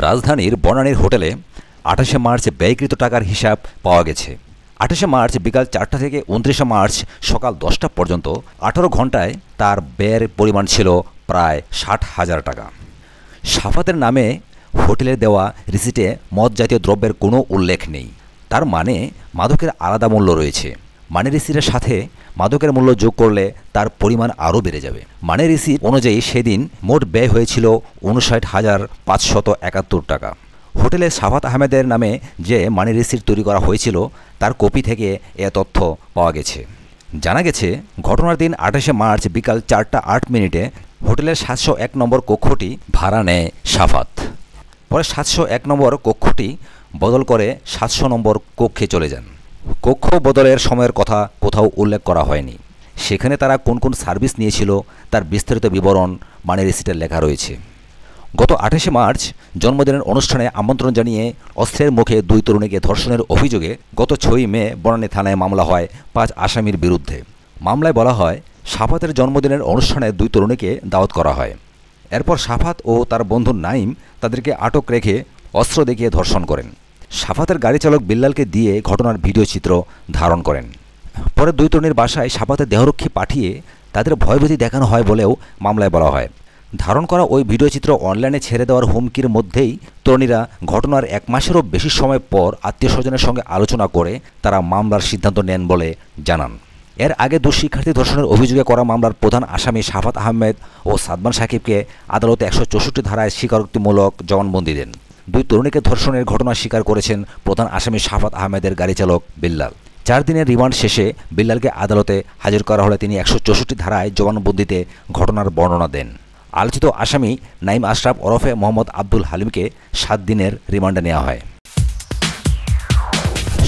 রাজধানীর বনানীর হোটেলে ২৮শে মার্চ ব্যয়কৃত টাকার হিসাব পাওয়া গেছে। ২৮শে মার্চ বিকাল ৪টা থেকে ২৯শে মার্চ সকাল ১০টা পর্যন্ত ১৮ ঘণ্টায় তার ব্যয়ের পরিমাণ ছিল প্রায় ৬০,০০০ টাকা। সাফাতের নামে হোটেলে দেওয়া রিসিটে মদ জাতীয় দ্রব্যের কোনো উল্লেখ নেই। তার মানে মাদকের আলাদা মূল্য রয়েছে। মানি রিসিটের সাথে মাদকের মূল্য যোগ করলে তার পরিমাণ আরও বেড়ে যাবে। মানি রিসিট অনুযায়ী সেদিন মোট ব্যয় হয়েছিল ৫৯,৫৭১ টাকা। হোটেলে সাফাত আহমেদের নামে যে মানি রিসিট তৈরি করা হয়েছিল তার কপি থেকে এ তথ্য পাওয়া গেছে। জানা গেছে ঘটনার দিন ২৮শে মার্চ বিকাল ৪টা ৮ মিনিটে হোটেলের ৭০১ নম্বর কক্ষটি ভাড়া নেয় সাফাত। পরে ৭০১ নম্বর কক্ষটি বদল করে ৭০০ নম্বর কক্ষে চলে যান। কক্ষ বদলের সময়ের কথা কোথাও উল্লেখ করা হয়নি। সেখানে তারা কোন কোন সার্ভিস নিয়েছিল তার বিস্তারিত বিবরণ মানি রিসিটে লেখা রয়েছে। গত ২৮শে মার্চ জন্মদিনের অনুষ্ঠানে আমন্ত্রণ জানিয়ে অস্ত্রের মুখে ২ তরুণীকে ধর্ষণের অভিযোগে গত ৬ই মে বনানী থানায় মামলা হয় ৫ আসামির বিরুদ্ধে। মামলায় বলা হয় সাফাতের জন্মদিনের অনুষ্ঠানে ২ তরুণীকে দাওয়াত করা হয়। এরপর সাফাত ও তার বন্ধু নাইম তাদেরকে আটক রেখে অস্ত্র দেখিয়ে ধর্ষণ করেন। সাফাতের গাড়ি চালক বিল্লালকে দিয়ে ঘটনার ভিডিও চিত্র ধারণ করেন। পরে ২ তরুণীর বাসায় সাফাতের দেহরক্ষী পাঠিয়ে তাদের ভয়ভীতি দেখানো হয় বলেও মামলায় বলা হয়। ধারণ করা ওই ভিডিও চিত্র অনলাইনে ছেড়ে দেওয়ার হুমকির মধ্যেই তরুণীরা ঘটনার ১ মাসেরও বেশি সময় পর আত্মীয়স্বজনের সঙ্গে আলোচনা করে তারা মামলার সিদ্ধান্ত নেন বলে জানান। এর আগে ২ শিক্ষার্থী ধর্ষণের অভিযোগে করা মামলার প্রধান আসামি সাফাত আহমেদ ও সাদমান সাকিবকে আদালতে ১৬৪ ধারায় স্বীকারোক্তিমূলক জবানবন্দি দেন। ২ তরুণীকে ধর্ষণের ঘটনা স্বীকার করেছেন প্রধান আসামি সাফাত আহমেদের গাড়ি চালক বিল্লাল। ৪ দিনের রিমান্ড শেষে বিল্লালকে আদালতে হাজির করা হলে তিনি ১৬৪ ধারায় জবানবন্দিতে ঘটনার বর্ণনা দেন। আলোচিত আসামি নাইম আশরাফ ওরফে মোহাম্মদ আব্দুল হালিমকে ৭ দিনের রিমান্ডে নেওয়া হয়।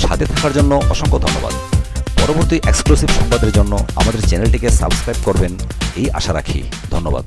সাথে থাকার জন্য অসংখ্য ধন্যবাদ। পরবর্তী এক্সক্লুসিভ সংবাদের জন্য আমাদের চ্যানেলটিকে সাবস্ক্রাইব করবেন এই আশা রাখি। ধন্যবাদ।